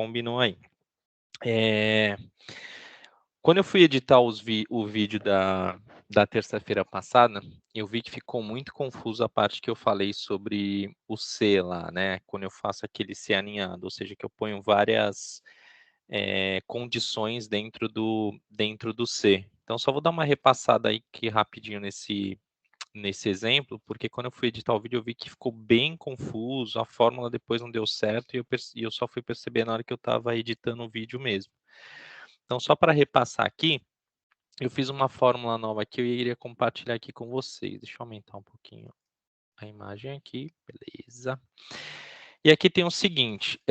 combinou aí. Quando eu fui editar o vídeo da terça-feira passada, eu vi que ficou muito confuso a parte que eu falei sobre o C lá, né, quando eu faço aquele C aninhado, ou seja, que eu ponho várias, condições dentro do C. Então só vou dar uma repassada aí aqui rapidinho nesse exemplo, porque quando eu fui editar o vídeo eu vi que ficou bem confuso, a fórmula depois não deu certo e eu só fui perceber na hora que eu estava editando o vídeo mesmo. Então só para repassar aqui, eu fiz uma fórmula nova aqui, eu iria compartilhar aqui com vocês. Deixa eu aumentar um pouquinho a imagem aqui, beleza. E aqui tem o seguinte,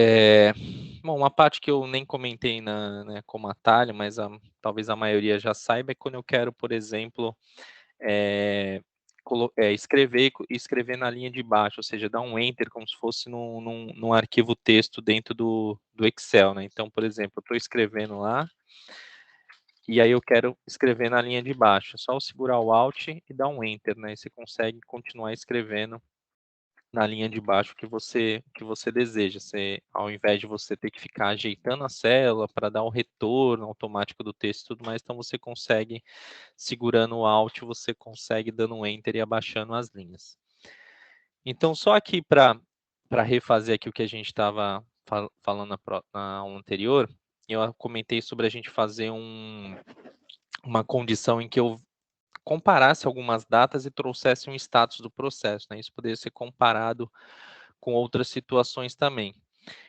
bom, uma parte que eu nem comentei né, como atalho, mas talvez a maioria já saiba, é quando eu quero, por exemplo, escrever na linha de baixo, ou seja, dar um enter como se fosse num arquivo texto dentro do Excel, né? Então, por exemplo, eu estou escrevendo lá, e aí eu quero escrever na linha de baixo. É só eu segurar o Alt e dar um Enter, né? E você consegue continuar escrevendo na linha de baixo que você deseja. Ao invés de você ter que ficar ajeitando a célula para dar o retorno automático do texto e tudo mais, então você consegue, segurando o Alt, você consegue dando um Enter e abaixando as linhas. Então, só aqui para refazer aqui o que a gente estava falando na aula anterior, eu comentei sobre a gente fazer uma condição em que eu comparasse algumas datas e trouxesse um status do processo, né? Isso poderia ser comparado com outras situações também.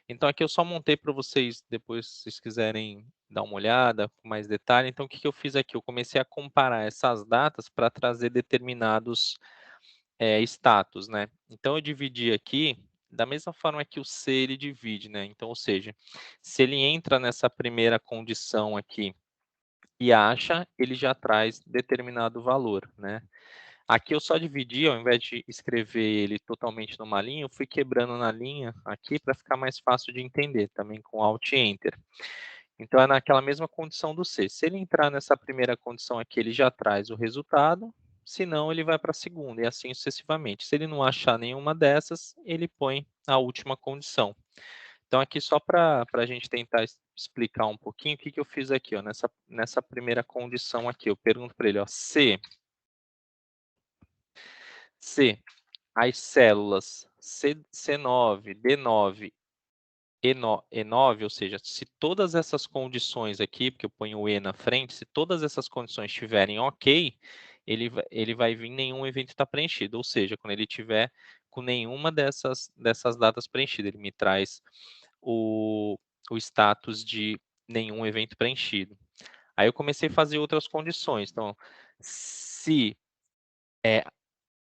Então aqui eu só montei para vocês, depois se vocês quiserem dar uma olhada com mais detalhe. Então o que eu fiz aqui? Eu comecei a comparar essas datas para trazer determinados status, né? Então eu dividi aqui da mesma forma que o C ele divide, né? Então, ou seja, se ele entra nessa primeira condição aqui e acha, ele já traz determinado valor, né. Aqui eu só dividi, ao invés de escrever ele totalmente numa linha, eu fui quebrando na linha aqui para ficar mais fácil de entender, também com Alt e Enter. Então é naquela mesma condição do C. Se ele entrar nessa primeira condição aqui, ele já traz o resultado, se não, ele vai para a segunda, e assim sucessivamente. Se ele não achar nenhuma dessas, ele põe a última condição. Então aqui só para a gente tentar explicar um pouquinho, o que eu fiz aqui, ó, nessa primeira condição aqui, eu pergunto para ele, ó, se as células C9, D9, E9, ou seja, se todas essas condições aqui, porque eu ponho o E na frente, se todas essas condições estiverem ok, ele vai vir nenhum evento está preenchido, ou seja, quando ele tiver com nenhuma dessas datas preenchidas, ele me traz o status de nenhum evento preenchido. Aí eu comecei a fazer outras condições, então, se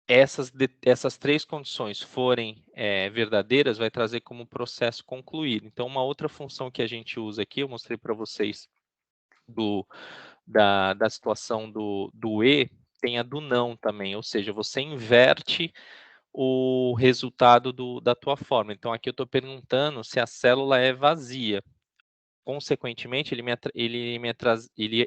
essas três condições forem verdadeiras, vai trazer como processo concluído. Então, uma outra função que a gente usa aqui, eu mostrei para vocês da situação do E, tem a do não também, ou seja, você inverte o resultado da tua forma. Então, aqui eu estou perguntando se a célula é vazia. Consequentemente, ele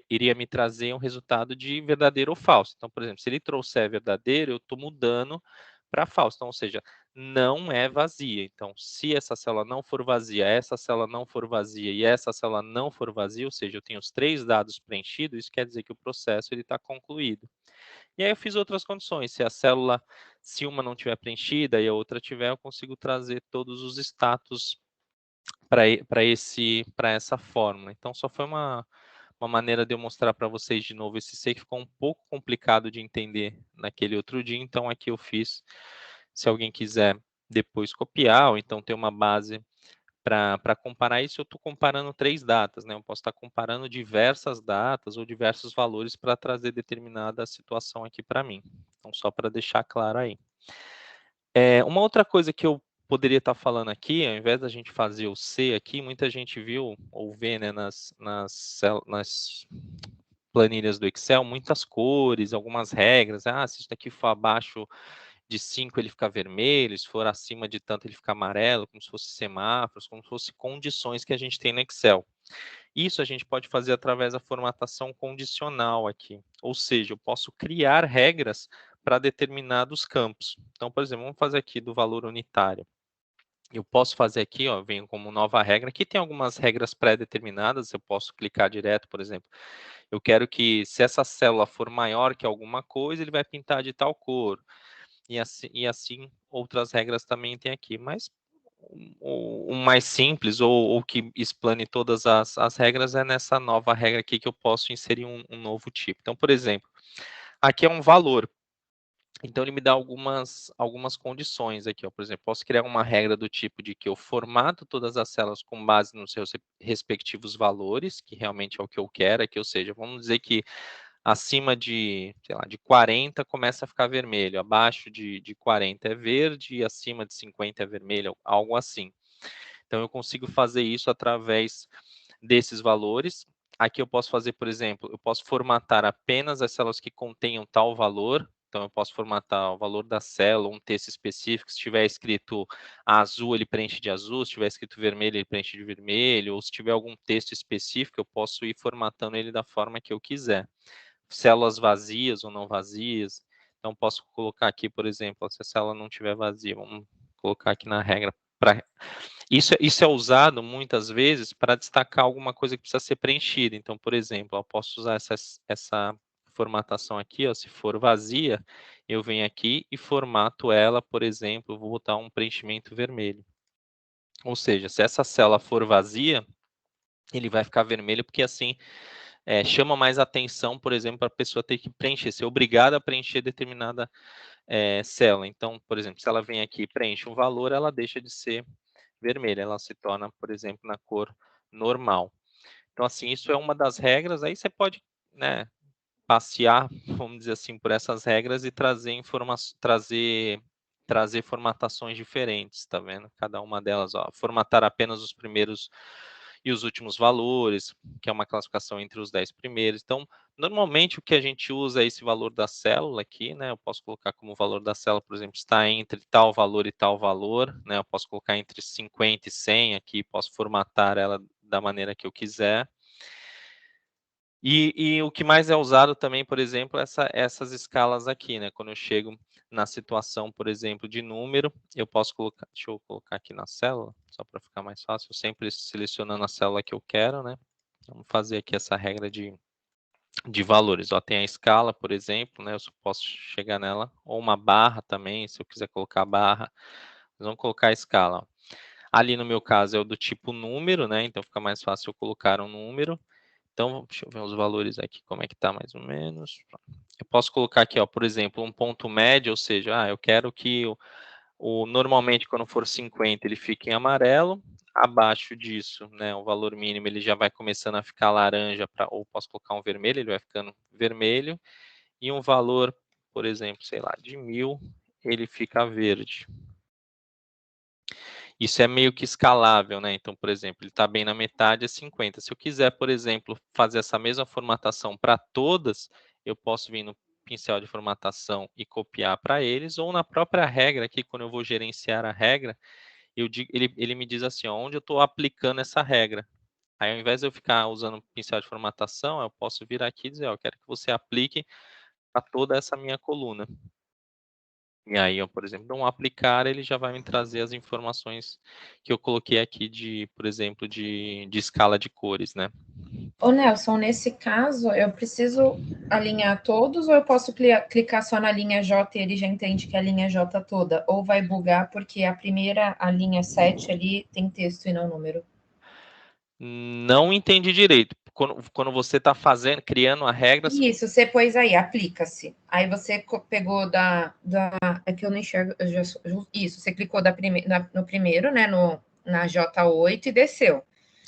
iria me trazer um resultado de verdadeiro ou falso. Então, por exemplo, se ele trouxer verdadeiro, eu estou mudando para falso. Então, ou seja, não é vazia. Então, se essa célula não for vazia, essa célula não for vazia e essa célula não for vazia, ou seja, eu tenho os três dados preenchidos, isso quer dizer que o processo está concluído. E aí eu fiz outras condições. Se uma não tiver preenchida e a outra tiver, eu consigo trazer todos os status para essa fórmula. Então, só foi uma maneira de eu mostrar para vocês de novo esse C que ficou um pouco complicado de entender naquele outro dia, então aqui eu fiz, se alguém quiser depois copiar, ou então ter uma base para comparar isso, eu estou comparando três datas, né? Eu posso estar comparando diversas datas ou diversos valores para trazer determinada situação aqui para mim. Então, só para deixar claro aí. Uma outra coisa que eu poderia estar falando aqui, ao invés da gente fazer o C aqui, muita gente viu ou vê, né, nas planilhas do Excel, muitas cores, algumas regras. Se isso daqui for abaixo de 5, ele fica vermelho, se for acima de tanto, ele fica amarelo, como se fosse semáforos, como se fosse condições que a gente tem no Excel. Isso a gente pode fazer através da formatação condicional aqui, ou seja, eu posso criar regras para determinados campos. Então, por exemplo, vamos fazer aqui do valor unitário. Eu posso fazer aqui, ó, venho como nova regra. Aqui tem algumas regras pré-determinadas, eu posso clicar direto, por exemplo. Eu quero que, se essa célula for maior que alguma coisa, ele vai pintar de tal cor. E assim outras regras também tem aqui. Mas o mais simples, ou que explane todas as regras, é nessa nova regra aqui que eu posso inserir um novo tipo. Então, por exemplo, aqui é um valor. Então ele me dá algumas condições aqui, ó. Por exemplo, posso criar uma regra do tipo de que eu formato todas as células com base nos seus respectivos valores, que realmente é o que eu quero aqui, ou seja, vamos dizer que acima de, sei lá, de 40 começa a ficar vermelho, abaixo de 40 é verde e acima de 50 é vermelho, algo assim. Então eu consigo fazer isso através desses valores. Aqui eu posso fazer, por exemplo, eu posso formatar apenas as células que contenham tal valor. Então eu posso formatar o valor da célula, um texto específico. Se tiver escrito azul, ele preenche de azul. Se tiver escrito vermelho, ele preenche de vermelho. Ou se tiver algum texto específico, eu posso ir formatando ele da forma que eu quiser. Células vazias ou não vazias. Então posso colocar aqui, por exemplo, se a célula não estiver vazia, vamos colocar aqui na regra para isso é usado muitas vezes para destacar alguma coisa que precisa ser preenchida. Então, por exemplo, eu posso usar essa formatação aqui, ó, se for vazia, eu venho aqui e formato ela, por exemplo, eu vou botar um preenchimento vermelho. Ou seja, se essa célula for vazia, ele vai ficar vermelho, porque assim chama mais atenção, por exemplo, para a pessoa ter que preencher, ser obrigada a preencher determinada célula. Então, por exemplo, se ela vem aqui e preenche um valor, ela deixa de ser vermelha, ela se torna, por exemplo, na cor normal. Então, assim, isso é uma das regras, aí você pode, né, passear, vamos dizer assim, por essas regras e trazer formatações diferentes, tá vendo? Cada uma delas, ó, formatar apenas os primeiros e os últimos valores, que é uma classificação entre os 10 primeiros. Então, normalmente o que a gente usa é esse valor da célula aqui, né? Eu posso colocar como valor da célula, por exemplo, está entre tal valor e tal valor, né? Eu posso colocar entre 50 e 100 aqui, posso formatar ela da maneira que eu quiser. E o que mais é usado também, por exemplo, essas escalas aqui, né? Quando eu chego na situação, por exemplo, de número, eu posso colocar, deixa eu colocar aqui na célula, só para ficar mais fácil, sempre selecionando a célula que eu quero, né? Vamos fazer aqui essa regra de valores. Ó, tem a escala, por exemplo, né? Eu só posso chegar nela, ou uma barra também, se eu quiser colocar barra. Vamos colocar a escala. Ó. Ali no meu caso é o do tipo número, né? Então fica mais fácil eu colocar um número. Então, deixa eu ver os valores aqui, como é que tá mais ou menos. Eu posso colocar aqui, ó, por exemplo, um ponto médio, ou seja, eu quero que normalmente quando for 50 ele fique em amarelo, abaixo disso, né, o valor mínimo ele já vai começando a ficar laranja, ou posso colocar um vermelho, ele vai ficando vermelho, e um valor, por exemplo, sei lá, de 1000, ele fica verde. Isso é meio que escalável, né? Então, por exemplo, ele está bem na metade, é 50. Se eu quiser, por exemplo, fazer essa mesma formatação para todas, eu posso vir no pincel de formatação e copiar para eles, ou na própria regra aqui, quando eu vou gerenciar a regra, ele me diz assim, ó, onde eu estou aplicando essa regra. Aí, ao invés de eu ficar usando o pincel de formatação, eu posso vir aqui e dizer, ó, eu quero que você aplique a toda essa minha coluna. E aí, eu, por exemplo, dou um aplicar, ele já vai me trazer as informações que eu coloquei aqui por exemplo, de escala de cores, né? Ô Nelson, nesse caso, eu preciso alinhar todos ou eu posso clicar só na linha J e ele já entende que é a linha J toda? Ou vai bugar porque a linha 7 ali tem texto e não número? Não entendi direito. Quando você está criando a regra... Isso, você pôs aí, aplica-se. Aí você pegou é que eu não enxergo. Isso, você clicou no primeiro, né? Na J8 e desceu.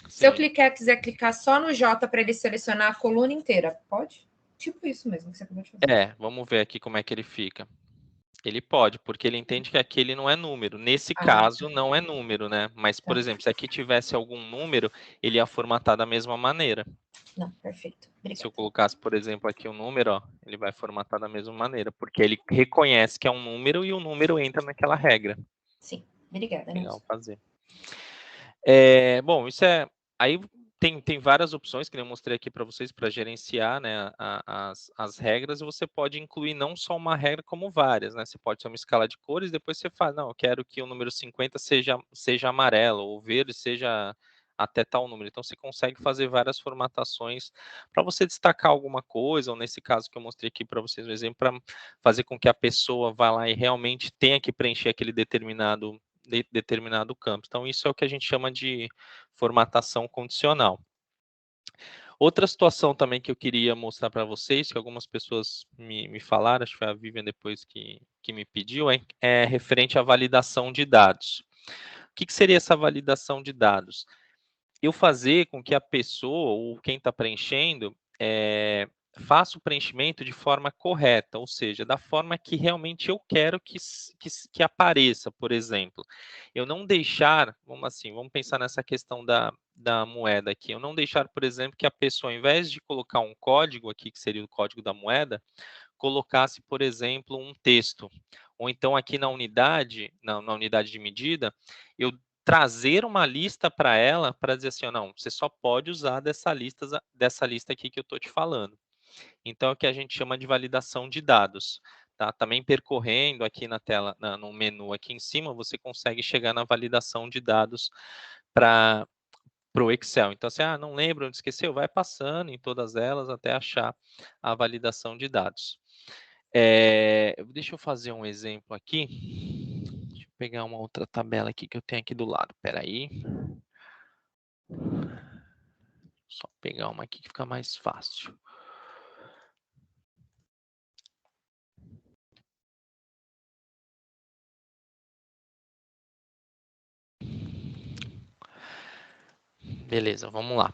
Se eu Sim. quiser clicar só no J para ele selecionar a coluna inteira, pode? Tipo isso mesmo que você acabou de fazer. Vamos ver aqui como é que ele fica. Ele pode, porque ele entende que aquele não é número. Nesse Ah, caso, não é número, né? Mas, por tá. exemplo, se aqui tivesse algum número, ele ia formatar da mesma maneira. Não, perfeito. Se eu Obrigada. colocasse, por exemplo, aqui um número, ó, ele vai formatar da mesma maneira, porque ele reconhece que é um número e o número entra naquela regra. Sim, obrigada, Legal Nelson. fazer. Bom, isso aí Tem várias opções que eu mostrei aqui para vocês para gerenciar, né, as regras, e você pode incluir não só uma regra como várias, né, você pode ter uma escala de cores, depois você fala: "Não, eu quero que o número 50 seja amarelo, ou verde seja até tal número", então você consegue fazer várias formatações para você destacar alguma coisa, ou nesse caso que eu mostrei aqui para vocês no exemplo, para fazer com que a pessoa vá lá e realmente tenha que preencher aquele determinado campo. Então isso é o que a gente chama de formatação condicional. Outra situação também que eu queria mostrar para vocês, que algumas pessoas me falaram, acho que foi a Vivian depois que me pediu, é referente à validação de dados. O que seria essa validação de dados? Eu fazer com que a pessoa ou quem está preenchendo, faça o preenchimento de forma correta, ou seja, da forma que realmente eu quero que apareça, por exemplo. Eu não deixar, vamos pensar nessa questão da moeda aqui, eu não deixar, por exemplo, que a pessoa, ao invés de colocar um código aqui, que seria o código da moeda, colocasse, por exemplo, um texto. Ou então aqui na unidade de medida, eu trazer uma lista para ela, para dizer assim: não, você só pode usar dessa lista aqui que eu estou te falando. Então, é o que a gente chama de validação de dados. Tá? Também percorrendo aqui na tela, no menu aqui em cima, você consegue chegar na validação de dados para o Excel. Então, assim, não lembro onde esqueceu, vai passando em todas elas até achar a validação de dados. Deixa eu fazer um exemplo aqui. Deixa eu pegar uma outra tabela aqui que eu tenho aqui do lado. Espera aí. Só pegar uma aqui que fica mais fácil. Beleza, vamos lá.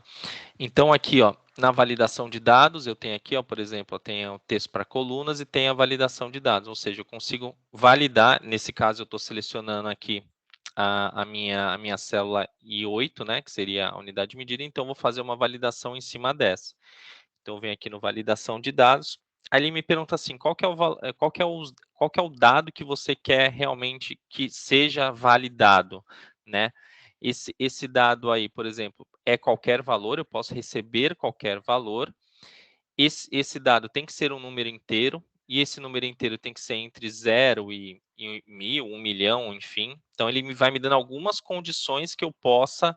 Então, aqui, ó, na validação de dados, eu tenho aqui, ó, por exemplo, eu tenho texto para colunas e tenho a validação de dados, ou seja, eu consigo validar, nesse caso eu estou selecionando aqui a minha célula I8, né, que seria a unidade de medida, então vou fazer uma validação em cima dessa. Então, eu venho aqui no validação de dados, aí ele me pergunta assim, qual que é o dado que você quer realmente que seja validado, né? Esse dado aí, por exemplo, é qualquer valor, eu posso receber qualquer valor. Esse dado tem que ser um número inteiro, e esse número inteiro tem que ser entre 0 e 1000, 1 milhão, enfim. Então, ele vai me dando algumas condições que eu possa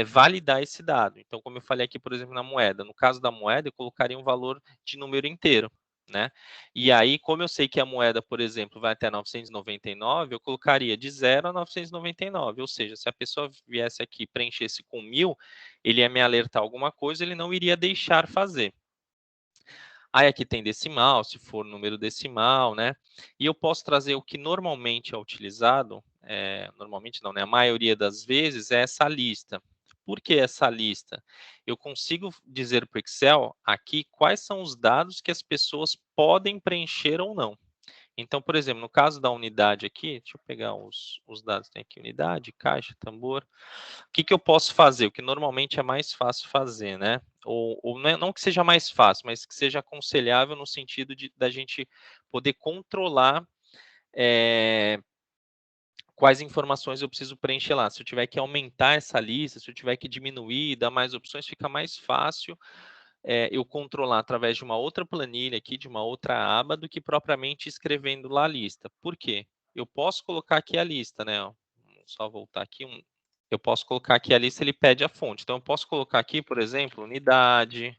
validar esse dado. Então, como eu falei aqui, por exemplo, na moeda, no caso da moeda, eu colocaria um valor de número inteiro, né? E aí, como eu sei que a moeda, por exemplo, vai até 999, eu colocaria de 0 a 999, ou seja, se a pessoa viesse aqui e preenchesse com 1000, ele ia me alertar alguma coisa, ele não iria deixar fazer. Aí aqui tem decimal, se for número decimal, né? E eu posso trazer o que normalmente é utilizado, normalmente não, né? A maioria das vezes é essa lista. Por que essa lista? Eu consigo dizer para o Excel aqui quais são os dados que as pessoas podem preencher ou não. Então, por exemplo, no caso da unidade aqui, deixa eu pegar os dados, tem aqui unidade, caixa, tambor. O que eu posso fazer? O que normalmente é mais fácil fazer, né? Ou não que seja mais fácil, mas que seja aconselhável no sentido da gente poder controlar quais informações eu preciso preencher lá. Se eu tiver que aumentar essa lista, se eu tiver que diminuir, dar mais opções, fica mais fácil eu controlar através de uma outra planilha aqui, de uma outra aba, do que propriamente escrevendo lá a lista. Por quê? Eu posso colocar aqui a lista, né? Ó, só voltar aqui. Eu posso colocar aqui a lista, ele pede a fonte. Então, eu posso colocar aqui, por exemplo, unidade,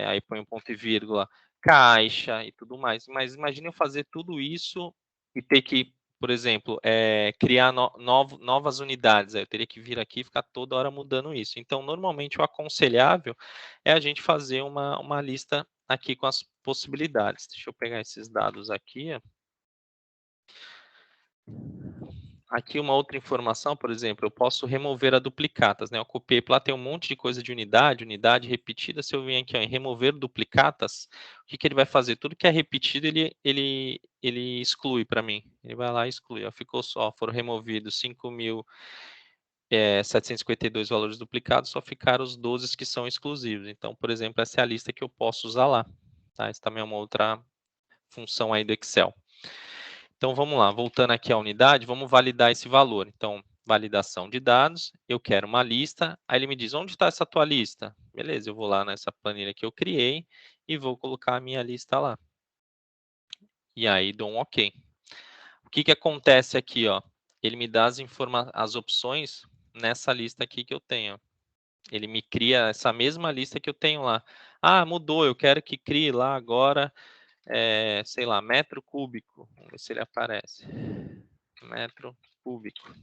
aí põe um ponto e vírgula, caixa e tudo mais. Mas imagine eu fazer tudo isso e ter que, por exemplo, criar novas unidades. Aí eu teria que vir aqui e ficar toda hora mudando isso. Então, normalmente, o aconselhável é a gente fazer uma lista aqui com as possibilidades. Deixa eu pegar esses dados aqui, ó. Aqui uma outra informação, por exemplo, eu posso remover a duplicatas, né? Eu copiei, lá tem um monte de coisa de unidade repetida. Se eu vim aqui, ó, em remover duplicatas, o que ele vai fazer? Tudo que é repetido, ele exclui para mim. Ele vai lá e exclui. Ó, ficou só, foram removidos 5.752 valores duplicados, só ficaram os 12 que são exclusivos. Então, por exemplo, essa é a lista que eu posso usar lá. Tá? Essa também é uma outra função aí do Excel. Então, vamos lá, voltando aqui à unidade, vamos validar esse valor. Então, validação de dados, eu quero uma lista, aí ele me diz, onde está essa tua lista? Beleza, eu vou lá nessa planilha que eu criei e vou colocar a minha lista lá. E aí dou um OK. O que que acontece aqui, ó? Ele me dá as opções nessa lista aqui que eu tenho. Ele me cria essa mesma lista que eu tenho lá. Ah, mudou, eu quero que crie lá agora, sei lá, metro cúbico. Vamos ver se ele aparece. Metro cúbico.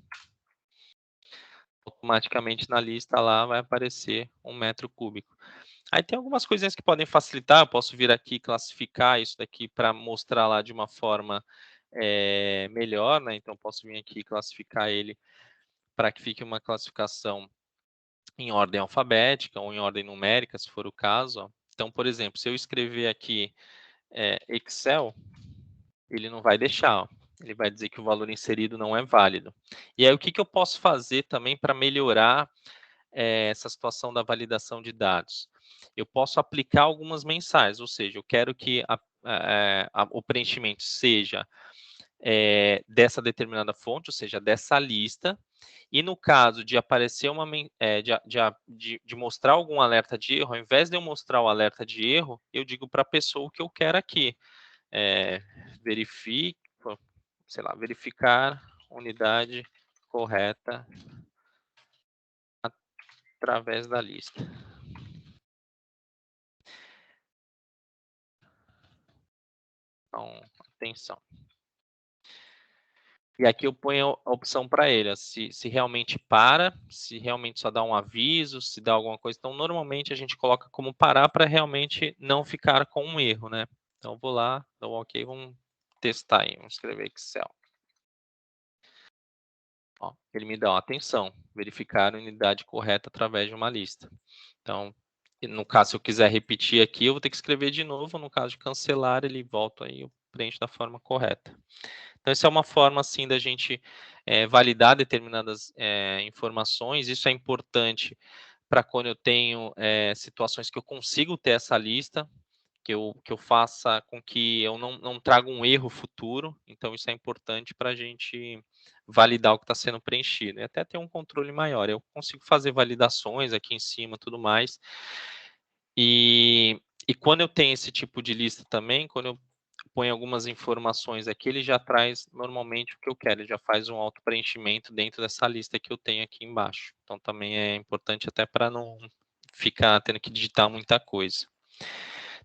Automaticamente na lista lá vai aparecer um metro cúbico. Aí tem algumas coisinhas que podem facilitar, eu posso vir aqui e classificar isso daqui para mostrar lá de uma forma melhor, né? Então posso vir aqui e classificar ele para que fique uma classificação em ordem alfabética ou em ordem numérica, se for o caso. Ó. Então, por exemplo, se eu escrever aqui Excel, ele não vai deixar, ó. Ele vai dizer que o valor inserido não é válido. E aí, o que que eu posso fazer também para melhorar essa situação da validação de dados? Eu posso aplicar algumas mensagens, ou seja, eu quero que o preenchimento seja dessa determinada fonte, ou seja, dessa lista, e no caso de aparecer de mostrar algum alerta de erro, ao invés de eu mostrar o alerta de erro, eu digo para a pessoa o que eu quero aqui. Verifique, sei lá, verificar unidade correta através da lista. Então, atenção. E aqui eu ponho a opção para ele, se realmente para, se realmente só dá um aviso, se dá alguma coisa. Então, normalmente a gente coloca como parar para realmente não ficar com um erro, né? Então, vou lá, dou um OK, vamos testar aí, vamos escrever Excel. Ó, ele me dá uma atenção, verificar a unidade correta através de uma lista. Então, no caso, se eu quiser repetir aqui, eu vou ter que escrever de novo. No caso de cancelar, ele volta aí, eu preencho da forma correta. Então, essa é uma forma, assim, da gente validar determinadas informações. Isso é importante para quando eu tenho situações que eu consigo ter essa lista, que eu faça com que eu não traga um erro futuro. Então, isso é importante para a gente validar o que está sendo preenchido. E até ter um controle maior. Eu consigo fazer validações aqui em cima, tudo mais. E quando eu tenho esse tipo de lista também, quando eu ponho algumas informações aqui, ele já traz normalmente o que eu quero, ele já faz um auto-preenchimento dentro dessa lista que eu tenho aqui embaixo. Então também é importante até para não ficar tendo que digitar muita coisa.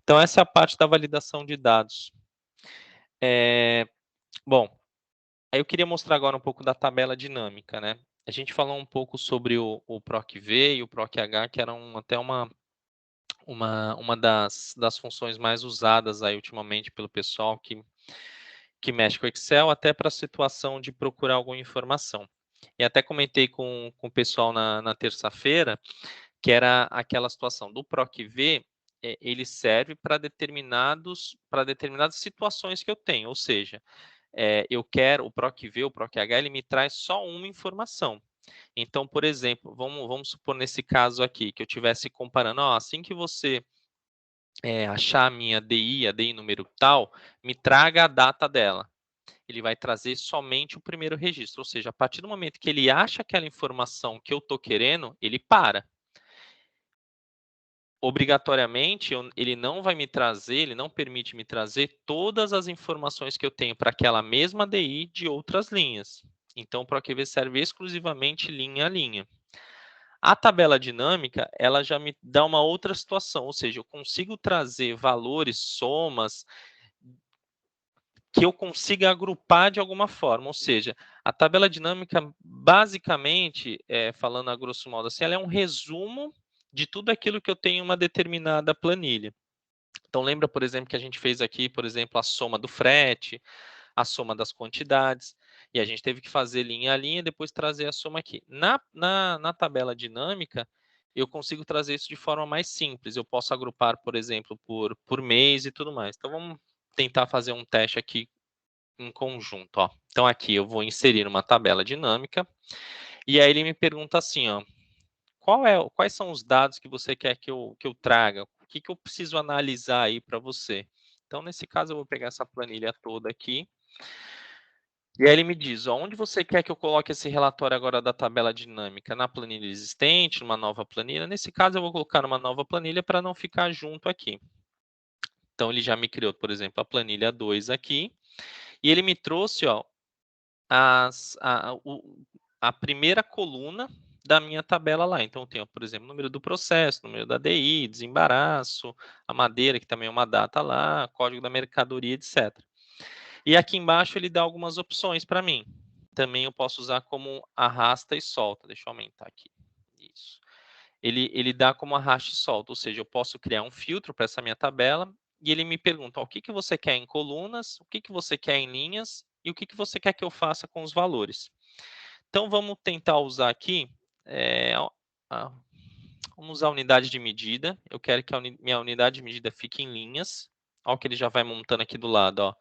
Então essa é a parte da validação de dados. Bom, aí eu queria mostrar agora um pouco da tabela dinâmica, né? A gente falou um pouco sobre o PROC-V e o PROC-H, que eram até uma das funções mais usadas aí ultimamente pelo pessoal que mexe com Excel, até para a situação de procurar alguma informação. E até comentei com o pessoal na terça-feira, que era aquela situação do PROC-V, ele serve para determinadas situações que eu tenho, ou seja, eu quero o PROC-V, o PROC-H, ele me traz só uma informação. Então, por exemplo, vamos supor nesse caso aqui, que eu estivesse comparando, ó, assim que você achar a minha DI, a DI número tal, me traga a data dela. Ele vai trazer somente o primeiro registro, ou seja, a partir do momento que ele acha aquela informação que eu estou querendo, ele para. Obrigatoriamente, ele não vai me trazer, ele não permite me trazer todas as informações que eu tenho para aquela mesma DI de outras linhas. Então, o PROC-V serve exclusivamente linha a linha. A tabela dinâmica, ela já me dá uma outra situação, ou seja, eu consigo trazer valores, somas, que eu consiga agrupar de alguma forma, ou seja, a tabela dinâmica, basicamente, falando a grosso modo assim, ela é um resumo de tudo aquilo que eu tenho em uma determinada planilha. Então, lembra, por exemplo, que a gente fez aqui, por exemplo, a soma do frete, a soma das quantidades, e a gente teve que fazer linha a linha e depois trazer a soma aqui. Na tabela dinâmica, eu consigo trazer isso de forma mais simples. Eu posso agrupar, por exemplo, por mês e tudo mais. Então, vamos tentar fazer um teste aqui em conjunto. Ó. Então, aqui eu vou inserir uma tabela dinâmica, e aí ele me pergunta assim, ó, quais são os dados que você quer que eu traga? O que eu preciso analisar aí para você? Então, nesse caso, eu vou pegar essa planilha toda aqui E aí ele me diz, ó, onde você quer que eu coloque esse relatório agora da tabela dinâmica? Na planilha existente, numa nova planilha? Nesse caso, eu vou colocar numa nova planilha para não ficar junto aqui. Então, ele já me criou, por exemplo, a planilha 2 aqui, e ele me trouxe, ó, a primeira coluna da minha tabela lá. Então, eu tenho, por exemplo, o número do processo, número da DI, desembaraço, a madeira, que também é uma data lá, código da mercadoria, etc. E aqui embaixo ele dá algumas opções para mim. Também eu posso usar como arrasta e solta. Deixa eu aumentar aqui. Isso. Ele dá como arrasta e solta, ou seja, eu posso criar um filtro para essa minha tabela e ele me pergunta, ó, o que, que você quer em colunas, o que, que você quer em linhas e o que, que você quer que eu faça com os valores. Então, vamos tentar usar aqui, vamos usar a unidade de medida. Eu quero que a minha unidade de medida fique em linhas. Olha o que ele já vai montando aqui do lado, ó.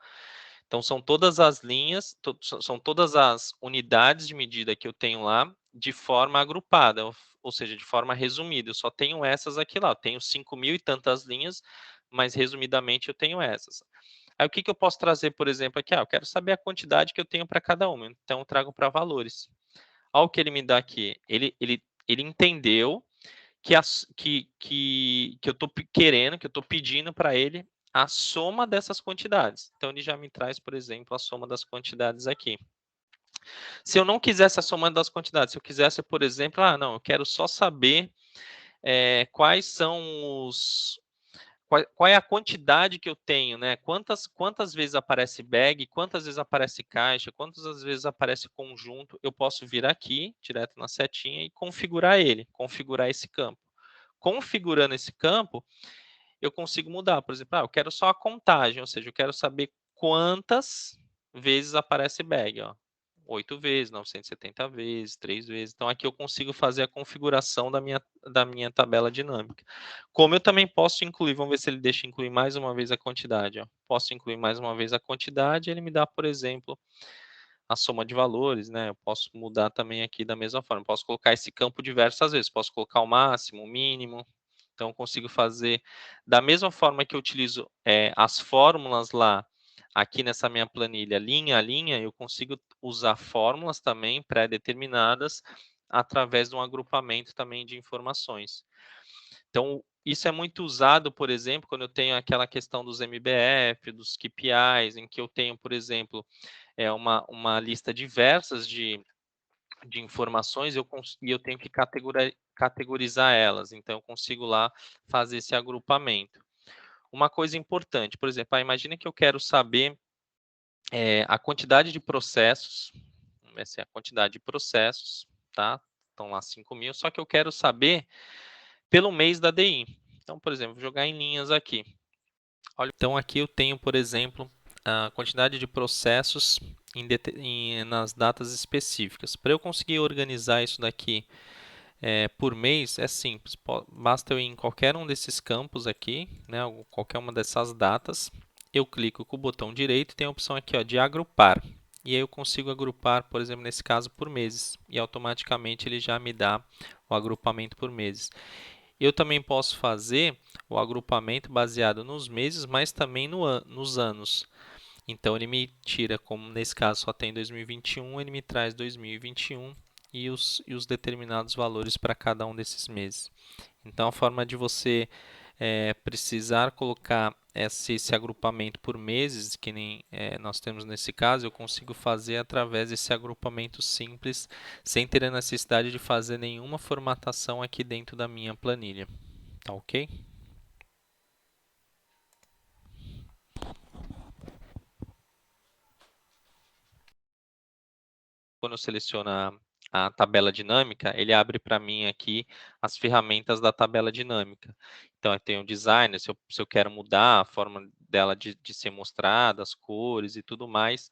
Então, são todas as linhas, são todas as unidades de medida que eu tenho lá de forma agrupada, ou seja, de forma resumida. Eu só tenho essas aqui lá. Eu tenho 5.000 e tantas linhas, mas resumidamente eu tenho essas. Aí, o que, que eu posso trazer, por exemplo, aqui? Eu quero saber a quantidade que eu tenho para cada uma. Então, eu trago para valores. Olha o que ele me dá aqui. Ele entendeu que eu estou querendo, que eu estou pedindo para ele a soma dessas quantidades. Então, ele já me traz, por exemplo, a soma das quantidades aqui. Se eu não quisesse a soma das quantidades, se eu quisesse, por exemplo, não, eu quero só saber quais são os... Qual é a quantidade que eu tenho, né? Quantas vezes aparece bag, quantas vezes aparece caixa, quantas vezes aparece conjunto, eu posso vir aqui, direto na setinha, e configurar ele, configurar esse campo. Configurando esse campo, eu consigo mudar. Por exemplo, eu quero só a contagem, ou seja, eu quero saber quantas vezes aparece bag. Ó. 8 vezes, 970 vezes, 3 vezes. Então, aqui eu consigo fazer a configuração da minha tabela dinâmica. Como eu também posso incluir, vamos ver se ele deixa incluir mais uma vez a quantidade. Ó. Posso incluir mais uma vez a quantidade, ele me dá, por exemplo, a soma de valores, né? Eu posso mudar também aqui da mesma forma. Posso colocar esse campo diversas vezes. Posso colocar o máximo, o mínimo. Então, eu consigo fazer da mesma forma que eu utilizo as fórmulas lá, aqui nessa minha planilha, linha a linha, eu consigo usar fórmulas também pré-determinadas através de um agrupamento também de informações. Então, isso é muito usado, por exemplo, quando eu tenho aquela questão dos MBF, dos KPIs, em que eu tenho, por exemplo, uma lista diversas de informações e eu tenho que categorizar elas. Então, eu consigo lá fazer esse agrupamento. Uma coisa importante, por exemplo, imagina que eu quero saber a quantidade de processos, vamos ver se é a quantidade de processos, tá? Estão lá 5.000, só que eu quero saber pelo mês da DI. Então, por exemplo, vou jogar em linhas aqui. Olha, então, aqui eu tenho, por exemplo, a quantidade de processos nas datas específicas. Para eu conseguir organizar isso daqui por mês, é simples. Basta eu ir em qualquer um desses campos aqui, né, qualquer uma dessas datas. Eu clico com o botão direito e tem a opção aqui, ó, de agrupar. E aí eu consigo agrupar, por exemplo, nesse caso, por meses. E automaticamente ele já me dá o agrupamento por meses. Eu também posso fazer o agrupamento baseado nos meses, mas também nos anos. Então, ele me tira, como nesse caso só tem 2021, ele me traz 2021 e os determinados valores para cada um desses meses. Então, a forma de você precisar colocar esse agrupamento por meses, que nem nós temos nesse caso, eu consigo fazer através desse agrupamento simples, sem ter a necessidade de fazer nenhuma formatação aqui dentro da minha planilha. Tá ok? Quando eu seleciono a tabela dinâmica, ele abre para mim aqui as ferramentas da tabela dinâmica. Então, eu tenho o designer, se eu quero mudar a forma dela de ser mostrada, as cores e tudo mais.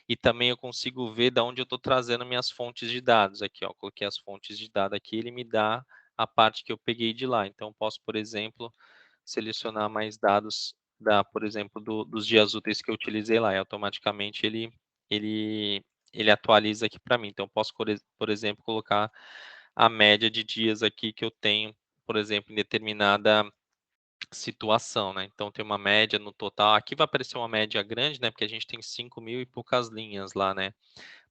E também eu consigo ver de onde eu estou trazendo minhas fontes de dados. Aqui, ó, coloquei as fontes de dados aqui, ele me dá a parte que eu peguei de lá. Então, eu posso, por exemplo, selecionar mais dados, por exemplo, dos dias úteis que eu utilizei lá. E automaticamente ele ele atualiza aqui para mim. Então, posso, por exemplo, colocar a média de dias aqui que eu tenho, por exemplo, em determinada situação, né? Então tem uma média no total. Aqui vai aparecer uma média grande, né? Porque a gente tem 5.000 e poucas linhas lá, né?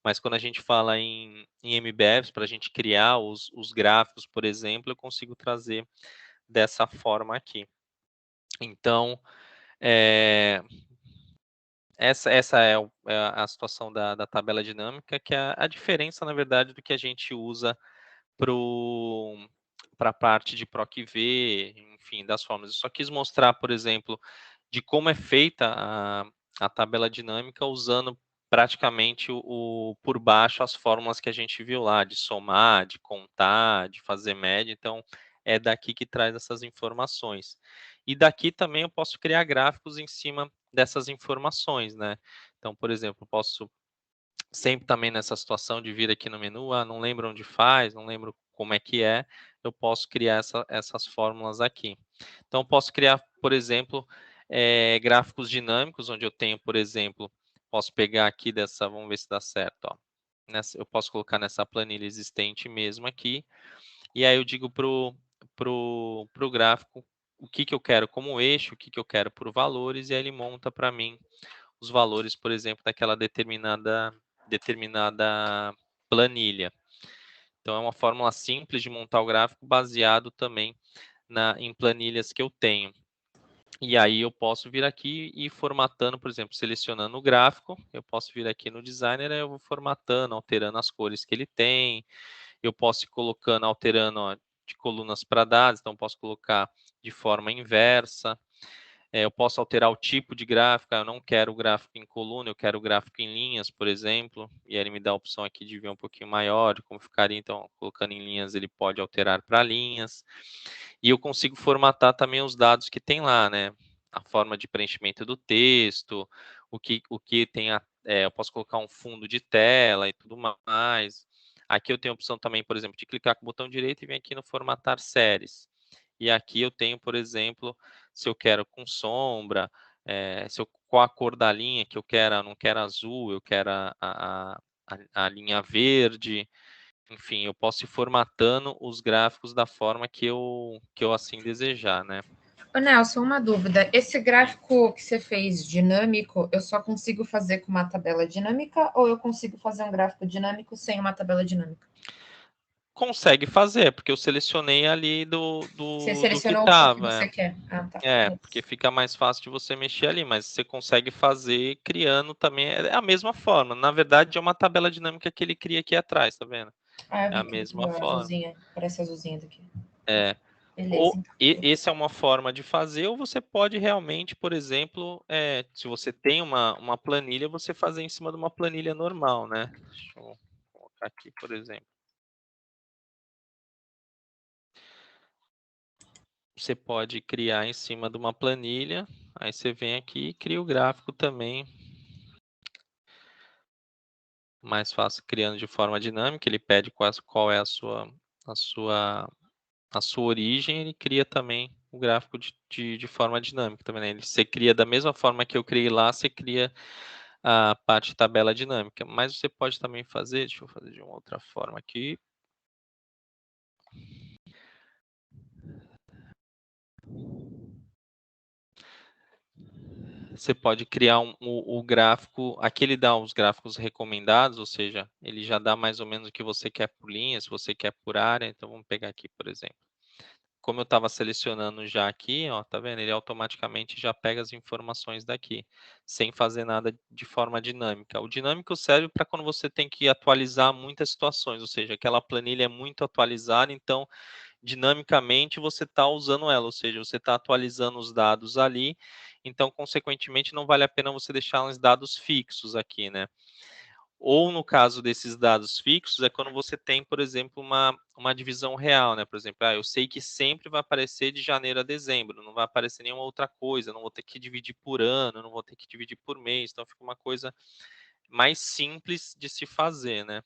Mas quando a gente fala em MBFs, para a gente criar os gráficos, por exemplo, eu consigo trazer dessa forma aqui. Então, essa é a situação da tabela dinâmica, que é a diferença, na verdade, do que a gente usa para a parte de PROC-V, enfim, das formas. Eu só quis mostrar, por exemplo, de como é feita a tabela dinâmica usando praticamente por baixo as fórmulas que a gente viu lá, de somar, de contar, de fazer média. Então, é daqui que traz essas informações. E daqui também eu posso criar gráficos em cima dessas informações, né? Então, por exemplo, eu posso sempre também nessa situação de vir aqui no menu, não lembro onde faz, não lembro como é que é, eu posso criar essas fórmulas aqui. Então, eu posso criar, por exemplo, gráficos dinâmicos, onde eu tenho, por exemplo, posso pegar aqui dessa, vamos ver se dá certo, ó. Eu posso colocar nessa planilha existente mesmo aqui, e aí eu digo pro gráfico o que eu quero como eixo, o que eu quero por valores, e aí ele monta para mim os valores, por exemplo, daquela determinada planilha. Então, é uma fórmula simples de montar o gráfico baseado também em planilhas que eu tenho. E aí eu posso vir aqui e ir formatando, por exemplo, selecionando o gráfico, eu posso vir aqui no Designer, aí eu vou formatando, alterando as cores que ele tem, eu posso ir colocando, alterando ó, de colunas para dados, então posso colocar de forma inversa, eu posso alterar o tipo de gráfico, eu não quero o gráfico em coluna, eu quero o gráfico em linhas, por exemplo, e aí ele me dá a opção aqui de ver um pouquinho maior, de como ficaria, então, colocando em linhas, ele pode alterar para linhas, e eu consigo formatar também os dados que tem lá, né, a forma de preenchimento do texto, o que tem, eu posso colocar um fundo de tela e tudo mais. Aqui eu tenho a opção também, por exemplo, de clicar com o botão direito e vir aqui no formatar séries, e aqui eu tenho, por exemplo, se eu quero com sombra, qual a cor da linha que eu quero, eu não quero azul, eu quero a linha verde, enfim, eu posso ir formatando os gráficos da forma que eu assim desejar, né? Ô, Nelson, uma dúvida. Esse gráfico que você fez dinâmico, eu só consigo fazer com uma tabela dinâmica ou eu consigo fazer um gráfico dinâmico sem uma tabela dinâmica? Consegue fazer, porque eu selecionei ali Você do que selecionou o que você estava. quer. Ah, tá. Porque fica mais fácil de você mexer ali, mas você consegue fazer criando também, é a mesma forma. Na verdade, é uma tabela dinâmica que ele cria aqui atrás, tá vendo? Ah, eu É vi a que mesma forma. azulzinha, parece azulzinha daqui. É. Beleza, então. Essa é uma forma de fazer, ou você pode realmente, por exemplo, se você tem uma planilha, você fazer em cima de uma planilha normal, né? Deixa eu colocar aqui, por exemplo. Você pode criar em cima de uma planilha, aí você vem aqui e cria o gráfico também. Mais fácil criando de forma dinâmica, ele pede qual é a sua, a sua origem, ele cria também o gráfico de forma dinâmica também, né? Você cria da mesma forma que eu criei lá, você cria a parte de tabela dinâmica, mas você pode também fazer, deixa eu fazer de uma outra forma aqui. Você pode criar o gráfico, aqui ele dá os gráficos recomendados, ou seja, ele já dá mais ou menos o que você quer por linha, se você quer por área, então vamos pegar aqui, por exemplo. Como eu estava selecionando já aqui, ó, tá vendo? Ele automaticamente já pega as informações daqui, sem fazer nada de forma dinâmica. O dinâmico serve para quando você tem que atualizar muitas situações, ou seja, aquela planilha é muito atualizada, então dinamicamente você está usando ela, ou seja, você está atualizando os dados ali, então consequentemente não vale a pena você deixar uns dados fixos aqui, né? Ou no caso desses dados fixos, é quando você tem, por exemplo, uma divisão real, né? Por exemplo, eu sei que sempre vai aparecer de janeiro a dezembro, não vai aparecer nenhuma outra coisa, não vou ter que dividir por ano, não vou ter que dividir por mês, então fica uma coisa mais simples de se fazer, né?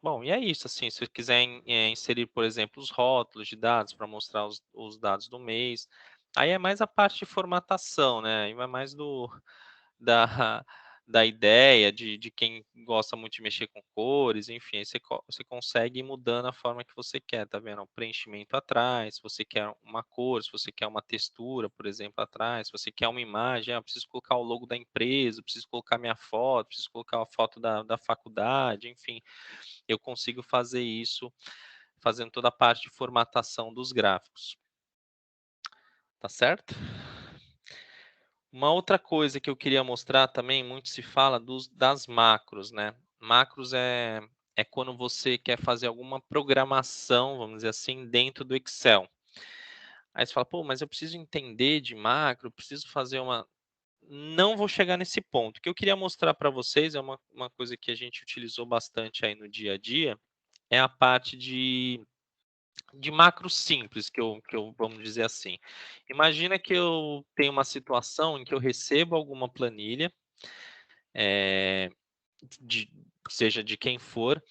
Bom, e é isso, assim, se você quiser inserir, por exemplo, os rótulos de dados para mostrar os dados do mês, aí é mais a parte de formatação, né? Aí vai mais da, da ideia, de quem gosta muito de mexer com cores, enfim, aí você consegue ir mudando a forma que você quer, tá vendo? O preenchimento atrás, se você quer uma cor, se você quer uma textura, por exemplo, atrás, se você quer uma imagem, eu preciso colocar o logo da empresa, preciso colocar minha foto, preciso colocar a foto da faculdade, enfim, eu consigo fazer isso fazendo toda a parte de formatação dos gráficos. Tá certo? Uma outra coisa que eu queria mostrar também, muito se fala das macros, né? Macros é quando você quer fazer alguma programação, vamos dizer assim, dentro do Excel. Aí você fala, pô, mas eu preciso entender de macro, preciso fazer uma... Não vou chegar nesse ponto. O que eu queria mostrar para vocês é uma coisa que a gente utilizou bastante aí no dia a dia, é a parte de macros simples, vamos dizer assim. Imagina que eu tenho uma situação em que eu recebo alguma planilha, de, seja de quem for,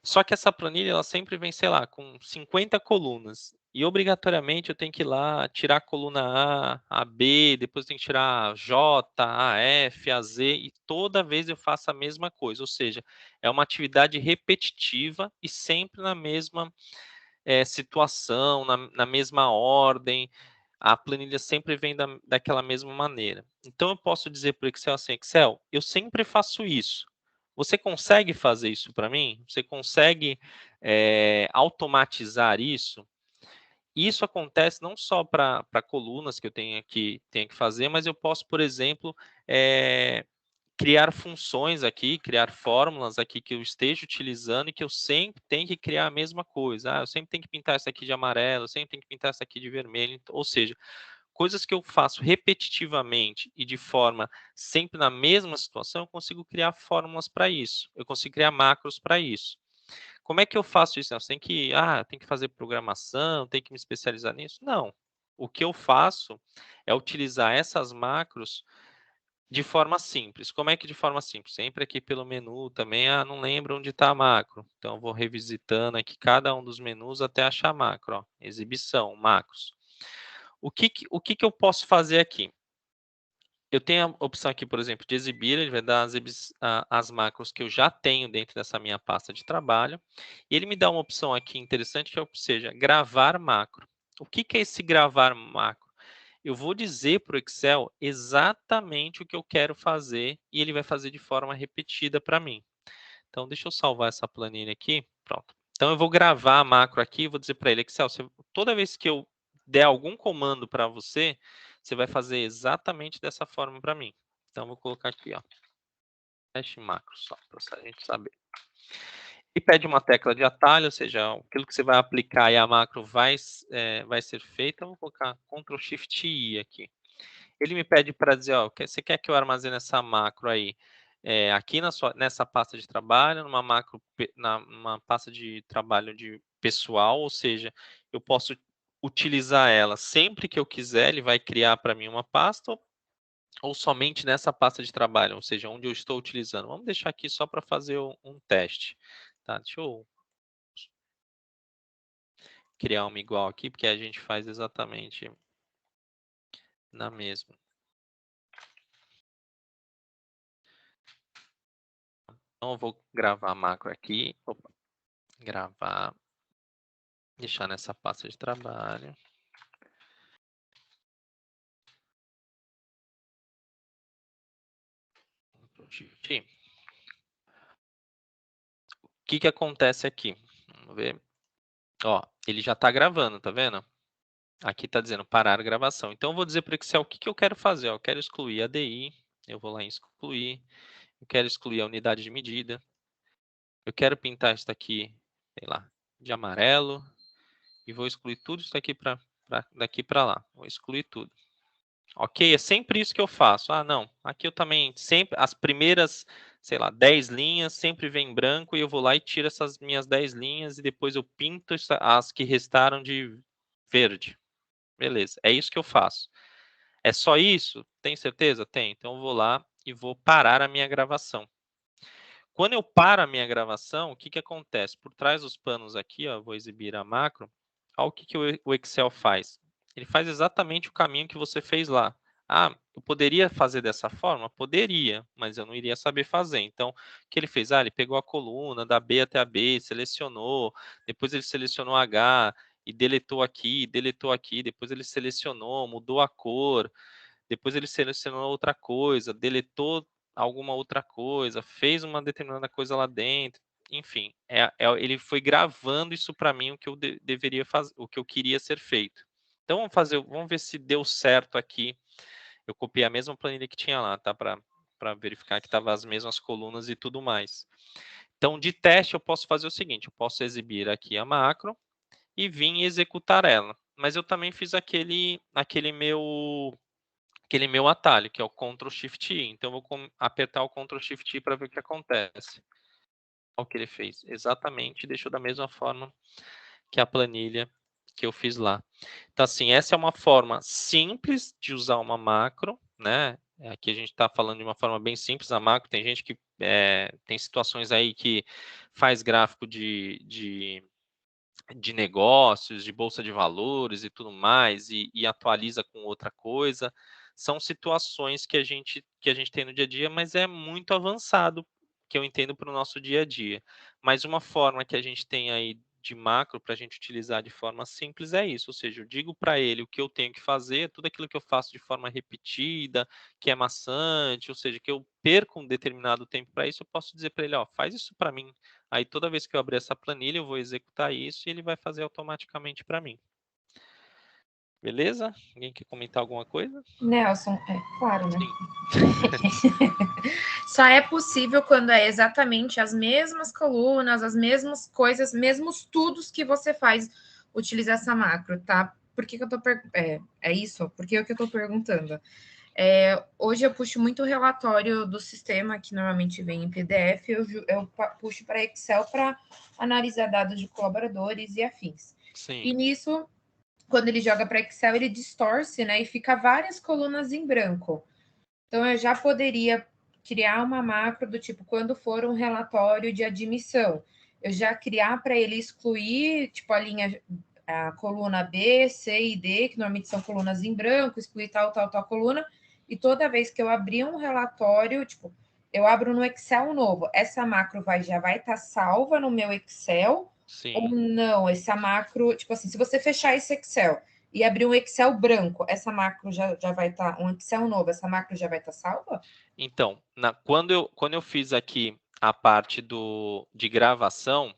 só que essa planilha ela sempre vem, sei lá, com 50 colunas. E obrigatoriamente eu tenho que ir lá tirar a coluna A B, depois eu tenho que tirar a J, a F, a Z, e toda vez eu faço a mesma coisa. Ou seja, é uma atividade repetitiva e sempre na mesma situação, na mesma ordem, a planilha sempre vem daquela mesma maneira. Então, eu posso dizer para o Excel assim, Excel, eu sempre faço isso. Você consegue fazer isso para mim? Você consegue automatizar isso? Isso acontece não só para colunas que eu tenho que fazer, mas eu posso, por exemplo, criar funções aqui, criar fórmulas aqui que eu esteja utilizando e que eu sempre tenho que criar a mesma coisa. Eu sempre tenho que pintar essa aqui de amarelo, eu sempre tenho que pintar essa aqui de vermelho. Ou seja, coisas que eu faço repetitivamente e de forma sempre na mesma situação, eu consigo criar fórmulas para isso. Eu consigo criar macros para isso. Como é que eu faço isso? Você tem que, tem que fazer programação, tem que me especializar nisso? Não. O que eu faço é utilizar essas macros de forma simples. Como é que de forma simples? Sempre aqui pelo menu também, não lembro onde está a macro. Então, vou revisitando aqui cada um dos menus até achar a macro. Ó. Exibição, macros. O que eu posso fazer aqui? Eu tenho a opção aqui, por exemplo, de exibir, ele vai dar as macros que eu já tenho dentro dessa minha pasta de trabalho. E ele me dá uma opção aqui interessante, que é, ou seja, gravar macro. O que é esse gravar macro? Eu vou dizer para o Excel exatamente o que eu quero fazer e ele vai fazer de forma repetida para mim. Então, deixa eu salvar essa planilha aqui. Pronto. Então, eu vou gravar a macro aqui e vou dizer para ele, Excel, toda vez que eu der algum comando para você, você vai fazer exatamente dessa forma para mim. Então, vou colocar aqui, ó, teste macro, só para a gente saber. E pede uma tecla de atalho, ou seja, aquilo que você vai aplicar e a macro vai ser feita. Eu vou colocar Ctrl Shift I aqui. Ele me pede para dizer, ó, você quer que eu armazene essa macro aí aqui nessa pasta de trabalho, numa pasta de trabalho de pessoal, ou seja, eu posso utilizar ela sempre que eu quiser, ele vai criar para mim uma pasta, ou somente nessa pasta de trabalho, ou seja, onde eu estou utilizando. Vamos deixar aqui só para fazer um teste. Tá, deixa eu criar uma igual aqui, porque a gente faz exatamente na mesma. Então, eu vou gravar a macro aqui. Opa, gravar. Deixar nessa pasta de trabalho. O que acontece aqui? Vamos ver. Ó, ele já está gravando, tá vendo? Aqui está dizendo parar a gravação. Então, eu vou dizer para o Excel o que eu quero fazer. Ó, eu quero excluir a DI. Eu vou lá em excluir. Eu quero excluir a unidade de medida. Eu quero pintar isso daqui, sei lá, de amarelo. E vou excluir tudo isso daqui daqui para lá. Vou excluir tudo. Ok? É sempre isso que eu faço. Não, aqui eu também sempre, as primeiras, sei lá, 10 linhas sempre vem em branco e eu vou lá e tiro essas minhas 10 linhas e depois eu pinto as que restaram de verde. Beleza, é isso que eu faço. É só isso? Tem certeza? Tem. Então eu vou lá e vou parar a minha gravação. Quando eu paro a minha gravação, o que acontece? Por trás dos panos aqui, ó, vou exibir a macro. Olha o que o Excel faz. Ele faz exatamente o caminho que você fez lá. Ah, eu poderia fazer dessa forma? Poderia, mas eu não iria saber fazer. Então, o que ele fez? Ah, ele pegou a coluna da B até a B, selecionou, depois ele selecionou H e deletou aqui, depois ele selecionou, mudou a cor, depois ele selecionou outra coisa, deletou alguma outra coisa, fez uma determinada coisa lá dentro, enfim, ele foi gravando isso para mim o que eu deveria fazer, o que eu queria ser feito. Então vamos ver se deu certo aqui. Eu copiei a mesma planilha que tinha lá, tá? Para verificar que estava as mesmas colunas e tudo mais. Então, de teste, eu posso fazer o seguinte: eu posso exibir aqui a macro e vir executar ela. Mas eu também fiz aquele meu atalho, que é o Ctrl Shift I. Então, eu vou apertar o Ctrl Shift I para ver o que acontece. Olha o que ele fez. Exatamente, deixou da mesma forma que a planilha que eu fiz lá. Então, assim, essa é uma forma simples de usar uma macro, né? Aqui a gente está falando de uma forma bem simples, a macro. Tem gente que tem situações aí que faz gráfico de negócios, de bolsa de valores e tudo mais, e atualiza com outra coisa. São situações que a gente tem no dia a dia, mas é muito avançado, que eu entendo para o nosso dia a dia. Mas uma forma que a gente tem aí de macro para a gente utilizar de forma simples é isso, ou seja, eu digo para ele o que eu tenho que fazer, tudo aquilo que eu faço de forma repetida, que é maçante, ou seja, que eu perco um determinado tempo para isso, eu posso dizer para ele, ó, faz isso para mim. Aí toda vez que eu abrir essa planilha, eu vou executar isso e ele vai fazer automaticamente para mim. Beleza? Alguém quer comentar alguma coisa? Nelson, claro, né? Sim. Só é possível quando é exatamente as mesmas colunas, as mesmas coisas, mesmos tudos que você faz utilizar essa macro, tá? Por que eu tô é isso? Por que eu tô perguntando? Hoje eu puxo muito o relatório do sistema, que normalmente vem em PDF, eu puxo para Excel para analisar dados de colaboradores e afins. Sim. E nisso, quando ele joga para Excel, ele distorce, né? E fica várias colunas em branco. Então, eu já poderia criar uma macro do tipo, quando for um relatório de admissão, eu já criar para ele excluir, tipo, a coluna B, C e D, que normalmente são colunas em branco, excluir tal coluna, e toda vez que eu abrir um relatório, tipo, eu abro no Excel novo, essa macro já vai estar salva no meu Excel, Sim. ou não? Essa macro, tipo assim, se você fechar esse Excel e abrir um Excel branco, essa macro já vai estar, um Excel novo, essa macro já vai estar salva? Então, quando eu fiz aqui a parte de gravação,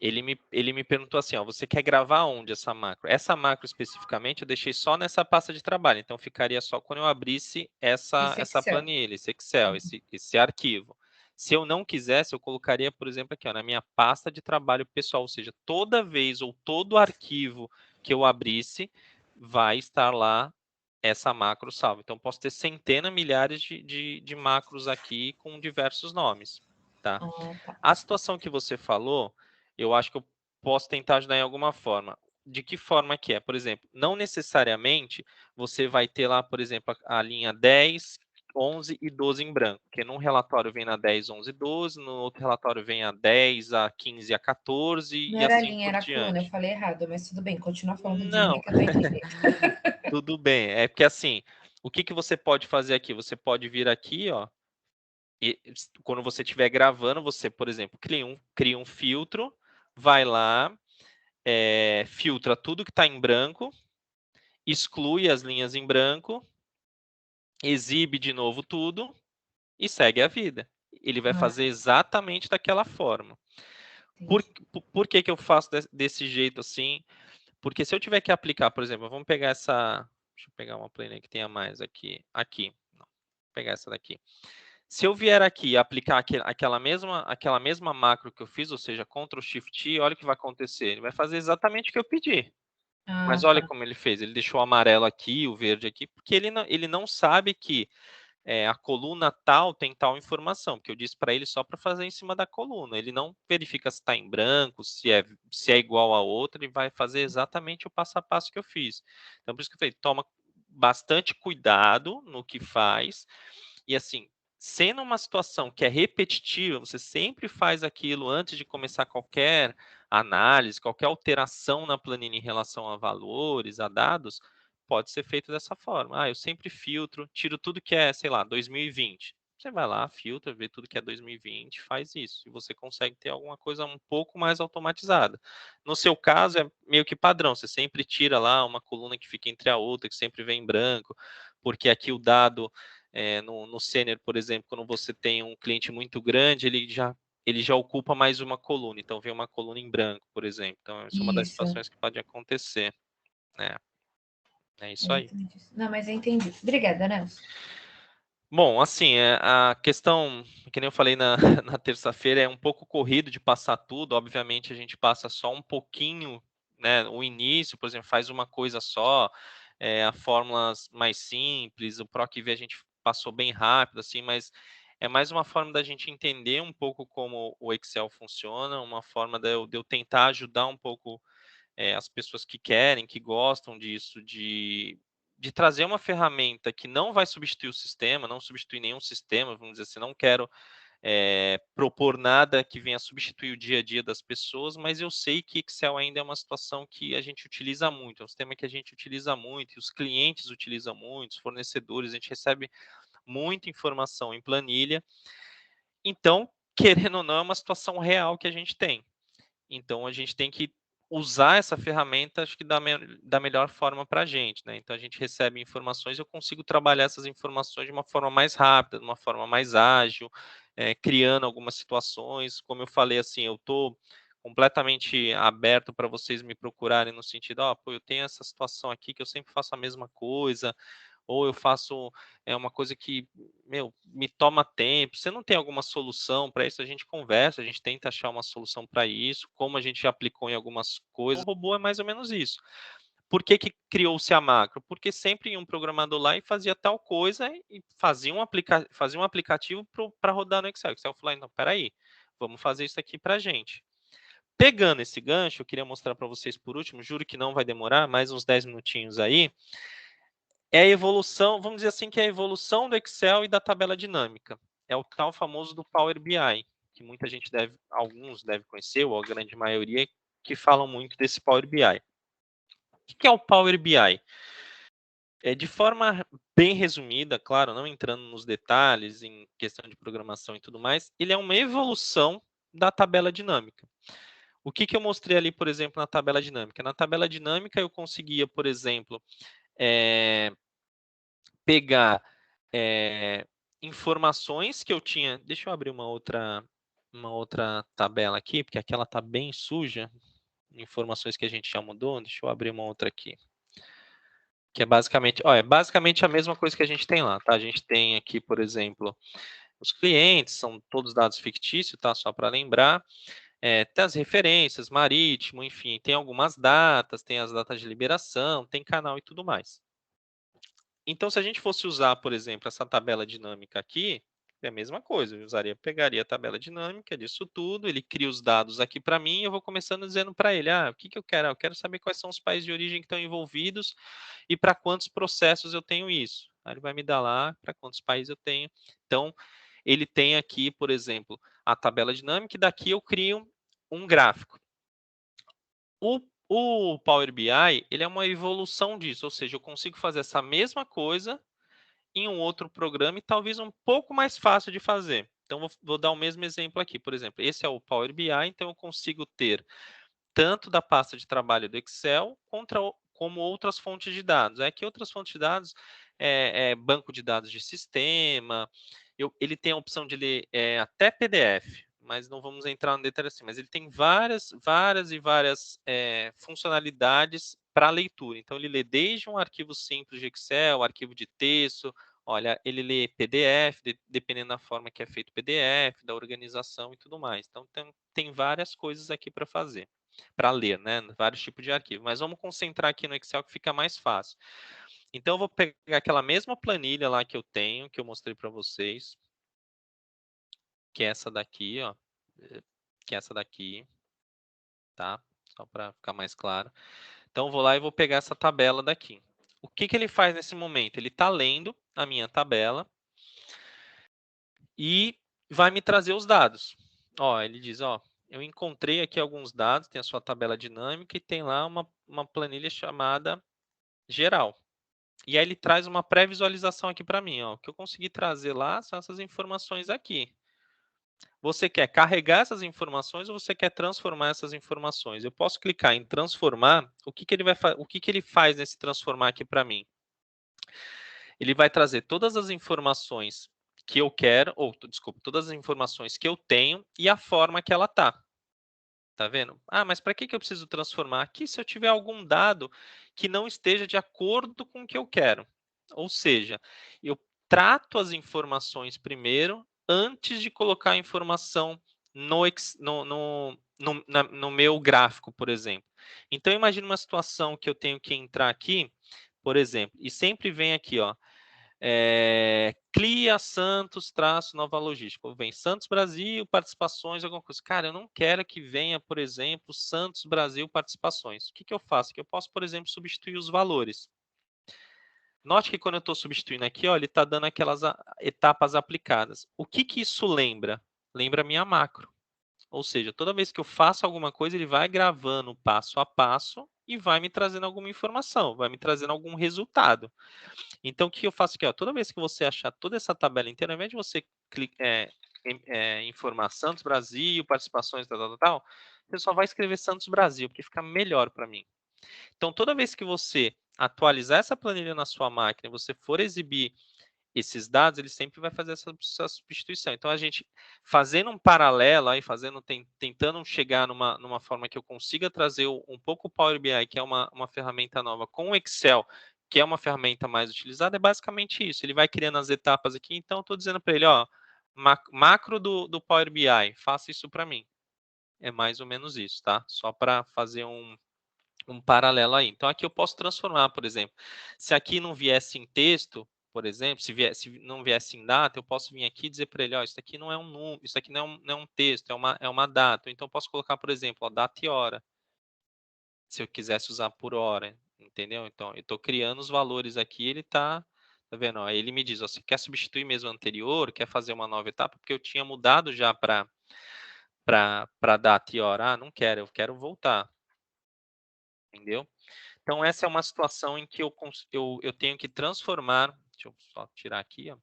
ele me perguntou assim, ó, você quer gravar onde essa macro? Essa macro especificamente eu deixei só nessa pasta de trabalho, então ficaria só quando eu abrisse essa planilha, esse Excel, esse arquivo. Se eu não quisesse, eu colocaria, por exemplo, aqui, ó, na minha pasta de trabalho pessoal, ou seja, toda vez ou todo arquivo que eu abrisse, vai estar lá essa macro salva. Então, posso ter centenas, milhares de macros aqui com diversos nomes, tá? Tá. A situação que você falou, eu acho que eu posso tentar ajudar em alguma forma. De que forma que é? Por exemplo, não necessariamente você vai ter lá, por exemplo, a linha 10, 11 e 12 em branco, porque num relatório vem na 10, 11 e 12, no outro relatório vem a 10, a 15 e a 14 Não e era a assim linha, por era a coluna, eu diante. falei errado, mas tudo bem, continua falando de linha Não, que eu tô entendendo. tudo bem. É porque assim, o que você pode fazer aqui? Você pode vir aqui, ó, e quando você estiver gravando, você, por exemplo, cria um filtro, vai lá, filtra tudo que está em branco, exclui as linhas em branco, exibe de novo tudo e segue a vida. Ele vai fazer exatamente daquela forma. Por que eu faço desse jeito assim? Porque se eu tiver que aplicar, por exemplo, vamos pegar essa... Deixa eu pegar uma planilha que tenha mais aqui. Não, vou pegar essa daqui. Se eu vier aqui e aplicar aquela mesma macro que eu fiz, ou seja, Ctrl Shift I, olha o que vai acontecer. Ele vai fazer exatamente o que eu pedi. Mas olha como ele fez. Ele deixou o amarelo aqui, o verde aqui, porque ele não sabe que a coluna tal tem tal informação, porque eu disse para ele só para fazer em cima da coluna. Ele não verifica se está em branco, se é igual a outra, ele vai fazer exatamente o passo a passo que eu fiz. Então, por isso que eu falei, toma bastante cuidado no que faz. E assim, sendo uma situação que é repetitiva, você sempre faz aquilo antes de começar qualquer análise, qualquer alteração na planilha em relação a valores, a dados, pode ser feito dessa forma. Ah, eu sempre filtro, tiro tudo que é, sei lá, 2020. Você vai lá, filtra, vê tudo que é 2020, faz isso. E você consegue ter alguma coisa um pouco mais automatizada. No seu caso, é meio que padrão. Você sempre tira lá uma coluna que fica entre a outra, que sempre vem em branco, porque aqui o dado, no Sênior, por exemplo, quando você tem um cliente muito grande, ele já ocupa mais uma coluna. Então, vem uma coluna em branco, por exemplo. Então, essa é uma das Isso. situações que pode acontecer. É, é isso aí. Exatamente isso. Não, mas eu entendi. Obrigada, Nelson. Bom, assim, a questão, que nem eu falei na, na terça-feira, é um pouco corrido de passar tudo. Obviamente, a gente passa só um pouquinho, né? O início, por exemplo, faz uma coisa só, a fórmulas mais simples, o PROC-V a gente passou bem rápido, assim, mas é mais uma forma da gente entender um pouco como o Excel funciona, uma forma de eu tentar ajudar um pouco as pessoas que querem, que gostam disso, de trazer uma ferramenta que não vai substituir o sistema, não substituir nenhum sistema, vamos dizer assim, não quero propor nada que venha substituir o dia a dia das pessoas, mas eu sei que Excel ainda é uma situação que a gente utiliza muito, é um sistema que a gente utiliza muito, e os clientes utilizam muito, os fornecedores, a gente recebe muita informação em planilha, então, querendo ou não, é uma situação real que a gente tem. Então, a gente tem que usar essa ferramenta, acho que da melhor forma para a gente, né? Então, a gente recebe informações, eu consigo trabalhar essas informações de uma forma mais rápida, de uma forma mais ágil, criando algumas situações. Como eu falei, assim, eu estou completamente aberto para vocês me procurarem no sentido, pô, eu tenho essa situação aqui que eu sempre faço a mesma coisa, ou eu faço uma coisa que, meu, me toma tempo. Você não tem alguma solução para isso? A gente conversa, a gente tenta achar uma solução para isso, como a gente já aplicou em algumas coisas. O robô é mais ou menos isso. Por que que criou-se a macro? Porque sempre ia um programador lá e fazia tal coisa e fazia um aplicativo para rodar no Excel. O Excel falou, não, peraí, vamos fazer isso aqui para a gente. Pegando esse gancho, eu queria mostrar para vocês por último, juro que não vai demorar, mais uns 10 minutinhos aí, é a evolução, vamos dizer assim, que é a evolução do Excel e da tabela dinâmica. É o tal famoso do Power BI, que muita gente alguns devem conhecer, ou a grande maioria, que falam muito desse Power BI. O que é o Power BI? De forma bem resumida, claro, não entrando nos detalhes, em questão de programação e tudo mais, ele é uma evolução da tabela dinâmica. O que eu mostrei ali, por exemplo, na tabela dinâmica? Na tabela dinâmica, eu conseguia, por exemplo, pegar informações que eu tinha. Deixa eu abrir uma outra tabela aqui, porque aquela está bem suja. Informações que a gente já mudou. Deixa eu abrir uma outra aqui. Que é basicamente, é basicamente a mesma coisa que a gente tem lá, tá? A gente tem aqui, por exemplo, os clientes, são todos dados fictícios, tá? Só para lembrar. Tem as referências, marítimo, enfim, tem algumas datas, tem as datas de liberação, tem canal e tudo mais. Então, se a gente fosse usar, por exemplo, essa tabela dinâmica aqui, é a mesma coisa, pegaria a tabela dinâmica disso tudo, ele cria os dados aqui para mim, e eu vou começando dizendo para ele, o que eu quero? Eu quero saber quais são os países de origem que estão envolvidos e para quantos processos eu tenho isso. Aí ele vai me dar lá para quantos países eu tenho. Então, ele tem aqui, por exemplo, a tabela dinâmica, e daqui eu crio um gráfico. O Power BI, ele é uma evolução disso, ou seja, eu consigo fazer essa mesma coisa em um outro programa e talvez um pouco mais fácil de fazer. Então, vou dar o mesmo exemplo aqui. Por exemplo, esse é o Power BI, então eu consigo ter tanto da pasta de trabalho do Excel como outras fontes de dados. Aqui outras fontes de dados banco de dados de sistema, ele tem a opção de ler até PDF, mas não vamos entrar no detalhe assim, mas ele tem várias funcionalidades para leitura. Então, ele lê desde um arquivo simples de Excel, arquivo de texto, olha, ele lê PDF, dependendo da forma que é feito o PDF, da organização e tudo mais. Então, tem várias coisas aqui para fazer, para ler, né? Vários tipos de arquivo. Mas vamos concentrar aqui no Excel que fica mais fácil. Então, eu vou pegar aquela mesma planilha lá que eu tenho, que eu mostrei para vocês, que é essa daqui, ó, que é essa daqui, tá? Só para ficar mais claro. Então, eu vou lá e vou pegar essa tabela daqui. O que ele faz nesse momento? Ele está lendo a minha tabela e vai me trazer os dados. Ele diz, eu encontrei aqui alguns dados, tem a sua tabela dinâmica e tem lá uma planilha chamada geral. E aí ele traz uma pré-visualização aqui para mim, ó. O que eu consegui trazer lá são essas informações aqui. Você quer carregar essas informações ou você quer transformar essas informações? Eu posso clicar em transformar. O que que ele vai o que que ele faz nesse transformar aqui para mim? Ele vai trazer todas as informações que eu quero, ou desculpa, todas as informações que eu tenho e a forma que ela tá. Tá vendo? Ah, mas para que que eu preciso transformar aqui se eu tiver algum dado que não esteja de acordo com o que eu quero? Ou seja, eu trato as informações primeiro antes de colocar a informação no meu gráfico, por exemplo. Então, imagine uma situação que eu tenho que entrar aqui, por exemplo, e sempre vem aqui, ó, Clia Santos, traço, nova logística. Ou vem Santos Brasil, participações, alguma coisa. Cara, eu não quero que venha, por exemplo, Santos Brasil, participações. O que que eu faço? Que eu posso, por exemplo, substituir os valores. Note que quando eu estou substituindo aqui, ó, ele está dando aquelas etapas aplicadas. O que que isso lembra? Lembra a minha macro. Ou seja, toda vez que eu faço alguma coisa, ele vai gravando passo a passo e vai me trazendo alguma informação, vai me trazendo algum resultado. Então, o que eu faço aqui? Ó, toda vez que você achar toda essa tabela inteira, ao invés de você informar Santos Brasil, participações, tal, tal, tal, tal, você só vai escrever Santos Brasil, porque fica melhor para mim. Então, toda vez que você atualizar essa planilha na sua máquina e você for exibir esses dados, ele sempre vai fazer essa substituição. Então, a gente fazendo um paralelo aí, tentando chegar numa forma que eu consiga trazer um pouco o Power BI, que é uma ferramenta nova, com o Excel, que é uma ferramenta mais utilizada, é basicamente isso. Ele vai criando as etapas aqui, então eu estou dizendo para ele, ó, macro do Power BI, faça isso para mim. É mais ou menos isso, tá? Só para fazer um paralelo aí. Então, aqui eu posso transformar, por exemplo, se aqui não viesse em texto, por exemplo, se não viesse em data, eu posso vir aqui e dizer para ele, ó, isso aqui não é um número, isso aqui não é um texto, é uma data. Então, eu posso colocar, por exemplo, ó, data e hora, se eu quisesse usar por hora, entendeu? Então, eu estou criando os valores aqui, ele tá vendo? Ó, ele me diz, ó, você quer substituir mesmo o anterior, quer fazer uma nova etapa? Porque eu tinha mudado já para data e hora. Ah, não quero, eu quero voltar, entendeu? Então, essa é uma situação em que eu tenho que transformar. Deixa eu só tirar aqui, ó.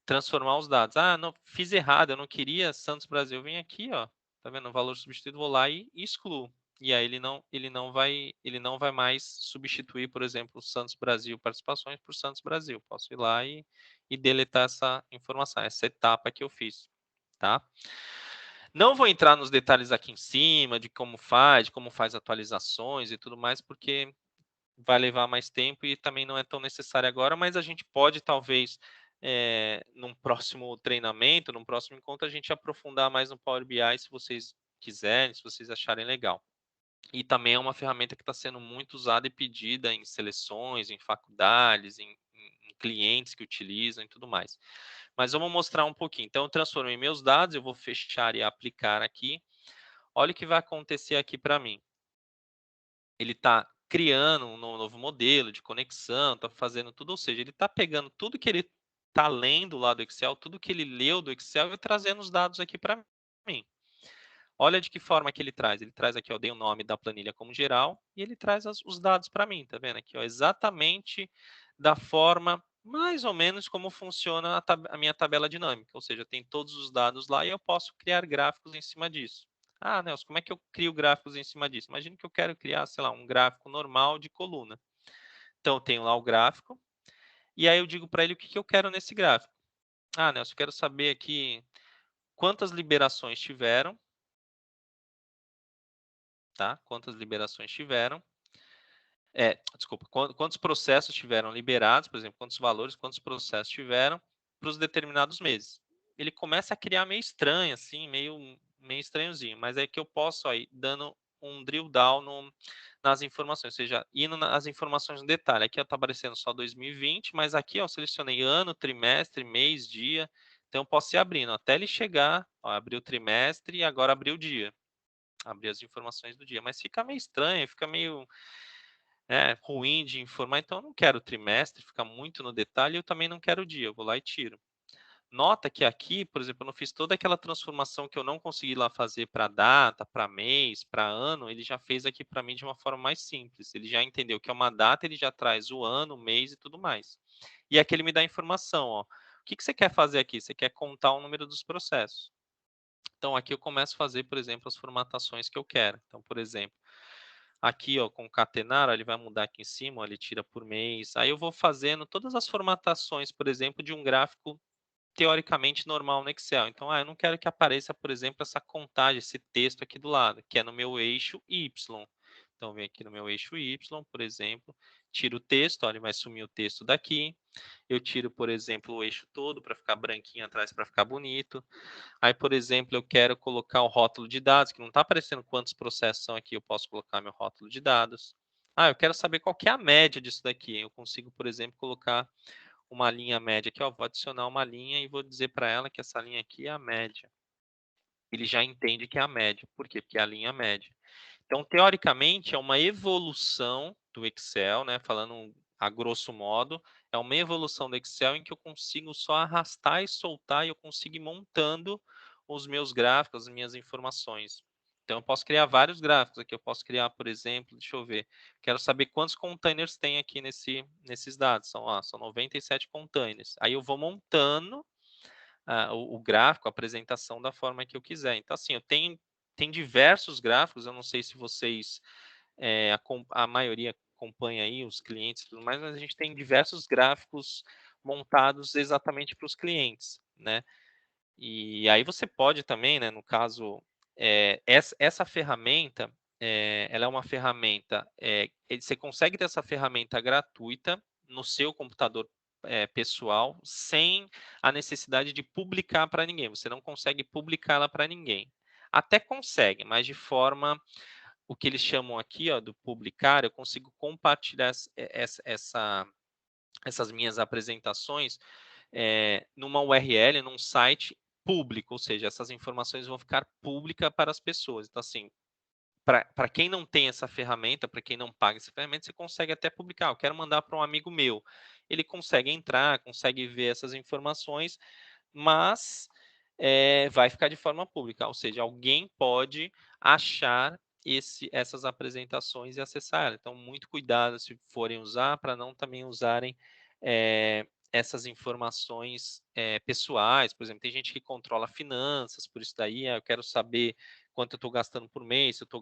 Transformar os dados. Ah, não, fiz errado, eu não queria Santos Brasil. Vem aqui, ó. Tá vendo? O valor substituído, vou lá e excluo. E aí ele não vai mais substituir, por exemplo, Santos Brasil participações por Santos Brasil. Posso ir lá e deletar essa informação, essa etapa que eu fiz, tá? Não vou entrar nos detalhes aqui em cima de como faz atualizações e tudo mais, porque vai levar mais tempo e também não é tão necessário agora, mas a gente pode talvez, num próximo treinamento, num próximo encontro, a gente aprofundar mais no Power BI, se vocês quiserem, se vocês acharem legal. E também é uma ferramenta que está sendo muito usada e pedida em seleções, em faculdades, em clientes que utilizam e tudo mais. Mas vamos mostrar um pouquinho. Então, eu transformei meus dados, eu vou fechar e aplicar aqui. Olha o que vai acontecer aqui para mim. Ele está criando um novo modelo de conexão, está fazendo tudo, ou seja, ele está pegando tudo que ele está lendo lá do Excel, tudo que ele leu do Excel e trazendo os dados aqui para mim. Olha de que forma que ele traz. Ele traz aqui, ó, dei o nome da planilha como geral e ele traz os dados para mim, tá vendo aqui, ó, exatamente da forma mais ou menos como funciona a minha tabela dinâmica, ou seja, tem todos os dados lá e eu posso criar gráficos em cima disso. Ah, Nelson, como é que eu crio gráficos em cima disso? Imagina que eu quero criar, sei lá, um gráfico normal de coluna. Então, eu tenho lá o gráfico, e aí eu digo para ele o que, que eu quero nesse gráfico. Ah, Nelson, eu quero saber aqui quantas liberações tiveram, tá? Quantas liberações tiveram. Desculpa, quantos processos tiveram liberados, por exemplo, quantos valores, quantos processos tiveram para os determinados meses. Ele começa a criar meio estranho, assim, meio estranhozinho, mas é que eu posso aí dando um drill down nas informações, ou seja, indo nas informações no detalhe. Aqui está aparecendo só 2020, mas aqui eu selecionei ano, trimestre, mês, dia, então eu posso ir abrindo até ele chegar, ó, abrir o trimestre e agora abrir o dia, abrir as informações do dia, mas fica meio estranho, fica meio ruim de informar, então eu não quero o trimestre, fica muito no detalhe, eu também não quero o dia, eu vou lá e tiro. Nota que aqui, por exemplo, eu não fiz toda aquela transformação que eu não consegui lá fazer para data, para mês, para ano, ele já fez aqui para mim de uma forma mais simples. Ele já entendeu que é uma data, ele já traz o ano, o mês e tudo mais. E aqui ele me dá a informação, ó. O que que você quer fazer aqui? Você quer contar o número dos processos. Então aqui eu começo a fazer, por exemplo, as formatações que eu quero. Então, por exemplo, aqui, ó, concatenar, ó, ele vai mudar aqui em cima, ó, ele tira por mês. Aí eu vou fazendo todas as formatações, por exemplo, de um gráfico teoricamente normal no Excel. Então, eu não quero que apareça, por exemplo, essa contagem, esse texto aqui do lado, que é no meu eixo Y. Então, vem aqui no meu eixo Y, por exemplo, tiro o texto, ó, ele vai sumir o texto daqui. Eu tiro, por exemplo, o eixo todo para ficar branquinho atrás, para ficar bonito. Aí, por exemplo, eu quero colocar o rótulo de dados, que não está aparecendo quantos processos são aqui, eu posso colocar meu rótulo de dados. Eu quero saber qual que é a média disso daqui. Eu consigo, por exemplo, colocar uma linha média aqui, ó, vou adicionar uma linha e vou dizer para ela que essa linha aqui é a média. Ele já entende que é a média. Por quê? Porque é a linha média. Então, teoricamente, é uma evolução do Excel, né? Falando a grosso modo, é uma evolução do Excel em que eu consigo só arrastar e soltar e eu consigo ir montando os meus gráficos, as minhas informações. Então, eu posso criar vários gráficos aqui. Eu posso criar, por exemplo, deixa eu ver. Quero saber quantos containers tem aqui nesses dados. São 97 containers. Aí eu vou montando o gráfico, a apresentação da forma que eu quiser. Então, assim, tem diversos gráficos, eu não sei se vocês, a maioria acompanha aí, os clientes e tudo mais, mas a gente tem diversos gráficos montados exatamente para os clientes, né? E aí você pode também, né, no caso, essa ferramenta, ela é uma ferramenta, você consegue ter essa ferramenta gratuita no seu computador pessoal, sem a necessidade de publicar para ninguém. Você não consegue publicá-la para ninguém. Até consegue, mas de forma, o que eles chamam aqui, ó, do publicar, eu consigo compartilhar essas minhas apresentações numa URL, num site público, ou seja, essas informações vão ficar públicas para as pessoas. Então, assim, para quem não tem essa ferramenta, para quem não paga essa ferramenta, você consegue até publicar. Eu quero mandar para um amigo meu. Ele consegue entrar, consegue ver essas informações, mas vai ficar de forma pública, ou seja, alguém pode achar essas apresentações e acessar ela. Então, muito cuidado se forem usar, para não também usarem essas informações pessoais. Por exemplo, tem gente que controla finanças, por isso daí, eu quero saber quanto eu estou gastando por mês, se eu estou